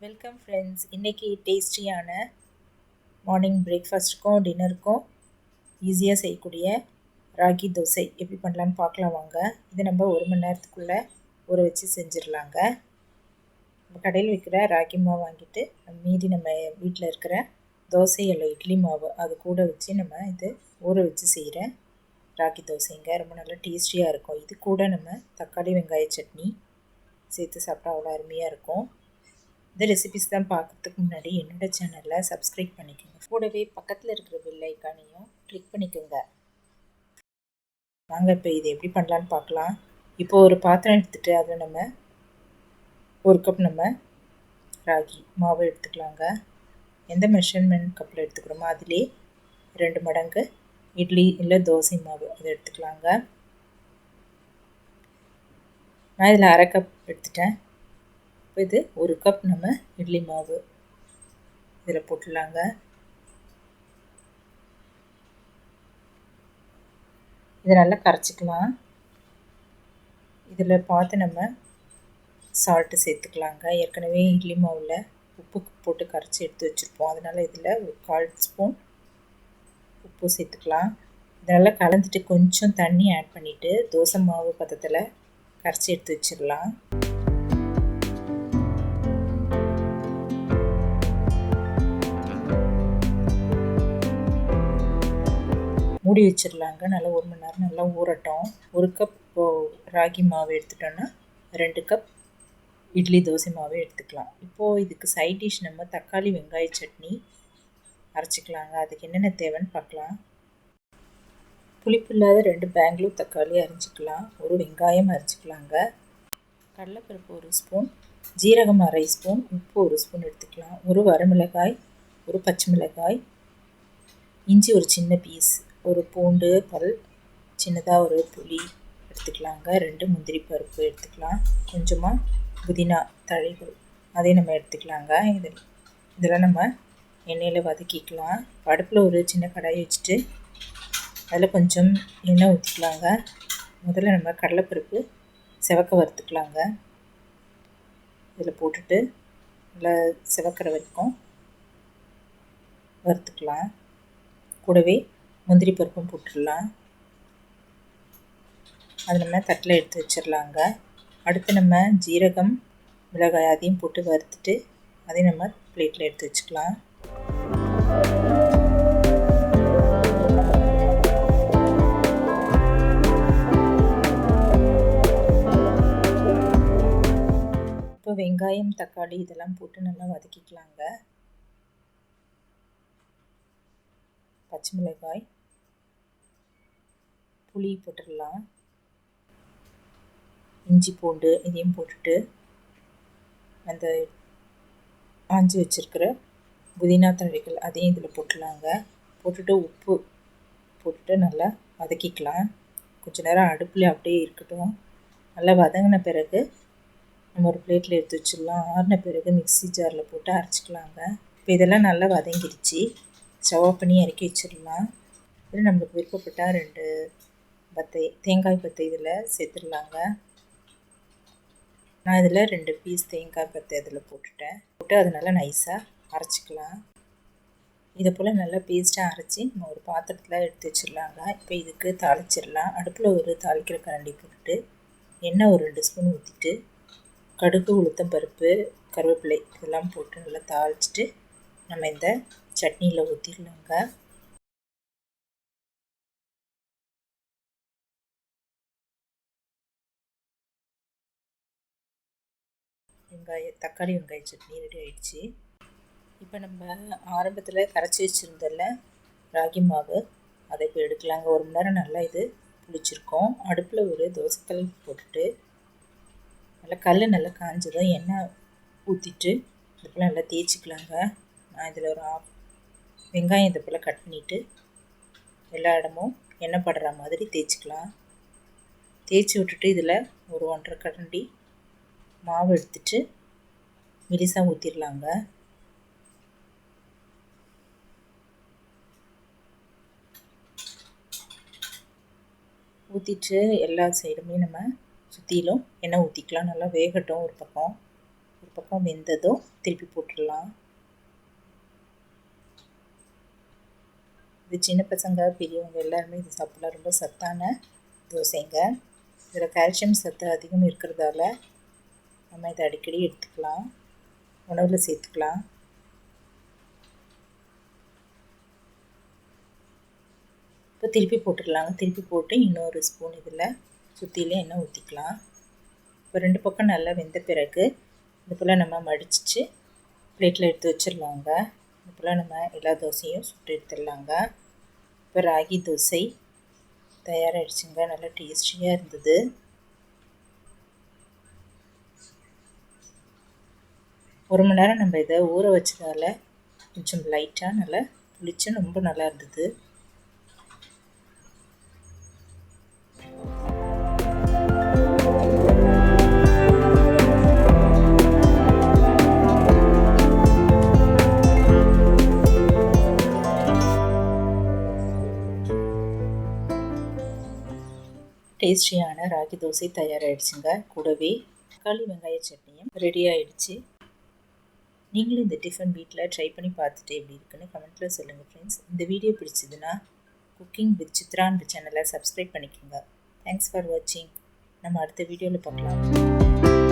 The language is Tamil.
Welcome friends. இன்றைக்கி டேஸ்டியான மார்னிங் பிரேக்ஃபாஸ்ட்டுக்கும் டின்னருக்கும் ஈஸியாக செய்யக்கூடிய ராகி தோசை எப்படி பண்ணலான்னு பார்க்கலாம் வாங்க. இது நம்ம 1 மணி நேரத்துக்குள்ளே ஊற வச்சு செஞ்சிடலாங்க. நம்ம கடையில் விற்கிற ராகி மாவு வாங்கிட்டு மீதி நம்ம வீட்டில் இருக்கிற தோசை இல்லை இட்லி மாவு அது கூட வச்சு நம்ம இது ஊற வச்சு செய்கிற ராகி தோசைங்க. ரொம்ப நல்லா டேஸ்டியாக இருக்கும். இது கூட நம்ம தக்காளி வெங்காய சட்னி சேர்த்து சாப்பிட்டா அவ்வளோ அருமையாக இருக்கும். இந்த ரெசிபிஸ் தான் பார்க்குறதுக்கு முன்னாடி என்னோடய சேனலில் சப்ஸ்கிரைப் பண்ணிக்கோங்க. கூடவே பக்கத்தில் இருக்கிற பெல் ஐக்கானையும் கிளிக் பண்ணிக்கோங்க. வாங்க இப்போ இது எப்படி பண்ணலான்னு பார்க்கலாம். இப்போது ஒரு பாத்திரம் எடுத்துகிட்டு அதில் நம்ம 1 கப் நம்ம ராகி மாவு எடுத்துக்கலாங்க. எந்த மெஷர்மெண்ட் கப்பில் எடுத்துக்கிறோமோ அதிலே 2 மடங்கு இட்லி இல்லை தோசை மாவு அதை எடுத்துக்கலாங்க. நான் இதில் 1/2 கப் எடுத்துட்டேன். இப்போ இது 1 கப் நம்ம இட்லி மாவு இதில் போட்டுடலாங்க. இதை நல்லா கரைச்சிக்கலாம். இதில் பார்த்து நம்ம சால்ட்டு சேர்த்துக்கலாங்க. ஏற்கனவே இட்லி மாவில் உப்பு போட்டு கரைச்சி எடுத்து வச்சுருப்போம். அதனால் இதில் ஒரு 1/4 ஸ்பூன் உப்பு சேர்த்துக்கலாம். இதெல்லாம் கலந்துட்டு கொஞ்சம் தண்ணி ஆட் பண்ணிவிட்டு தோசை மாவு பதத்தில் கரைச்சி எடுத்து வச்சிடலாம். மூடி வச்சிடலாங்க. நல்லா 1 மணி நேரம் நல்லா ஊறட்டும். 1 கப் ராகி மாவு எடுத்துட்டோன்னா 2 கப் இட்லி தோசை மாவு எடுத்துக்கலாம். இப்போது இதுக்கு சைட் டிஷ் நம்ம தக்காளி வெங்காய சட்னி அரைச்சிக்கலாங்க. அதுக்கு என்னென்ன தேவைன்னு பார்க்கலாம். புளிப்பு இல்லாத 2 பெங்களூர் தக்காளி அரைச்சிக்கலாம். 1 வெங்காயம் அரைச்சிக்கலாங்க. கடலைப்பருப்பு 1 ஸ்பூன், ஜீரகம் 1/2 ஸ்பூன், உப்பு 1 ஸ்பூன் எடுத்துக்கலாம். 1 வரமிளகாய், 1 பச்சை மிளகாய், இஞ்சி ஒரு சின்ன பீஸ், 1 பூண்டு பல், சின்னதாக 1 புளி எடுத்துக்கலாங்க. 2 முந்திரி பருப்பு எடுத்துக்கலாம். கொஞ்சமாக புதினா தழைகள் அதையும் நம்ம எடுத்துக்கலாங்க. இதெல்லாம் நம்ம எண்ணெயில் வதக்கிக்கலாம். அடுப்பில் ஒரு சின்ன கடாயை வச்சுட்டு அதில் கொஞ்சம் எண்ணெய் ஊற்றிக்கலாங்க. முதல்ல நம்ம கடலைப்பருப்பு செவக்க வறுத்துக்கலாங்க. இதில் போட்டுட்டு நல்லா செவக்கிற வரைக்கும் வறுத்துக்கலாம். கூடவே முந்திரி பருப்பும் போட்டுடலாம். அது நம்ம தட்டில் எடுத்து வச்சிடலாங்க. அடுத்து நம்ம ஜீரகம் மிளகாய் அதையும் போட்டு வறுத்துட்டு அதையும் நம்ம பிளேட்டில் எடுத்து வச்சுக்கலாம். இப்போ வெங்காயம் தக்காளி இதெல்லாம் போட்டு நல்லா வதக்கிக்கலாங்க. பச்சை மிளகாய், புளி போட்டுடலாம். இஞ்சி பூண்டு இதையும் போட்டுட்டு அந்த ஆஞ்சி வச்சுருக்கிற புதினா தழைகள் அதையும் இதில் போட்டுடலாங்க. போட்டுட்டு உப்பு போட்டுட்டு நல்லா வதக்கிக்கலாம். கொஞ்சம் நேரம் அடுப்பில் அப்படியே இருக்கட்டும். நல்லா வதங்கின பிறகு நம்ம ஒரு பிளேட்டில் எடுத்து வச்சிடலாம். ஆறின பிறகு மிக்ஸி ஜாரில் போட்டு அரைச்சிக்கலாங்க. இப்போ இதெல்லாம் நல்லா வதங்கிடுச்சு. ஸ்டவ் ஆஃப் பண்ணி இறக்கி வச்சிடலாம். இதில் நம்மளுக்கு விருப்பப்பட்டால் 2 தேங்காய் பத்தை இதில் சேர்த்துடலாங்க. நான் இதில் 2 பீஸ் தேங்காய் பத்தை இதில் போட்டு அதை நல்லா நைஸாக அரைச்சிக்கலாம். இதை போல் நல்லா பேஸ்ட்டாக அரைச்சி நம்ம ஒரு பாத்திரத்தில் எடுத்து வச்சிடலாங்க. இப்போ இதுக்கு தாளிச்சிடலாம். அடுப்பில் ஒரு தாளிக்கிற கரண்டி போட்டுட்டு எண்ணெய் ஒரு 2 ஸ்பூன் ஊற்றிட்டு கடுகு உளுத்தம் பருப்பு கருவேப்பிலை இதெல்லாம் போட்டு நல்லா தாளிச்சிட்டு நம்ம இந்த சட்னியில் ஊற்றிடலாங்க. தக்காளி வெங்காய சட்னி ரெடி ஆகிடுச்சு. இப்போ நம்ம ஆரம்பத்தில் கரைச்சி வச்சுருந்தல ராகி மாவு அதை இப்போ எடுக்கலாங்க. 1 மணி நேரம் நல்லா இது புளிச்சிருக்கோம். அடுப்பில் ஒரு தோசைக்கல் போட்டுட்டு நல்லா நல்லா காஞ்சதும் எண்ணெய் ஊற்றிட்டு இதுப்போல் நல்லா தேய்ச்சிக்கலாங்க. நான் இதில் ஒரு வெங்காயம் இது போல் கட் பண்ணிவிட்டு எல்லா இடமும் எண்ணெய் படுற மாதிரி தேய்ச்சிக்கலாம். தேய்ச்சி விட்டுட்டு இதில் ஒரு 1.5 கரண்டி மாவு எடுத்துட்டு மெலிசாக ஊற்றிடலாங்க. ஊற்றிட்டு எல்லா சைடுமே நம்ம சுற்றிலும் எண்ணெய் ஊற்றிக்கலாம். நல்லா வேகட்டும் ஒரு பக்கம். ஒரு பக்கம் வெந்ததும் திருப்பி போட்டுடலாம். இது சின்ன பசங்க பெரியவங்க எல்லாருமே இது சாப்பிடலாம். ரொம்ப சத்தான தோசைங்க. இதில் கால்சியம் சத்து அதிகம் இருக்கிறதால நம்ம இதை அடிக்கடி எடுத்துக்கலாம், உணவில் சேர்த்துக்கலாம். இப்போ திருப்பி போட்டுடலாங்க. திருப்பி போட்டு இன்னொரு ஸ்பூன் இதில் சுற்றிலே எண்ணெய் ஊற்றிக்கலாம். இப்போ 2 பக்கம் நல்லா வெந்த பிறகு இது போல் நம்ம மடிச்சிட்டு பிளேட்டில் எடுத்து வச்சிடலாங்க. இது போல் நம்ம எல்லா தோசையும் சுட்டு எடுத்துடலாங்க. இப்போ ராகி தோசை தயாராகிடுச்சுங்க. நல்லா டேஸ்டியாக இருந்தது. ஒரு மணி நேரம் நம்ம இதை ஊற வச்சதால் கொஞ்சம் லைட்டாக நல்லா புளிச்சு ரொம்ப நல்லா இருந்தது. டேஸ்டியான ராகி தோசை தயாராகிடுச்சுங்க. கூடவே தக்காளி வெங்காய சட்னியும் ரெடி ஆகிடுச்சு. நீங்களும் இந்த டிஃபன் வீட்டில் ட்ரை பண்ணி பார்த்துட்டு எப்படி இருக்குன்னு கமெண்ட்டில் சொல்லுங்கள் ஃப்ரெண்ட்ஸ். இந்த வீடியோ பிடிச்சதுன்னா குக்கிங் வித் சித்ரா அந்த சேனலை சப்ஸ்கிரைப் பண்ணிக்கோங்க. தேங்க்ஸ் ஃபார் வாட்சிங். நம்ம அடுத்த வீடியோவில் பார்க்கலாம்.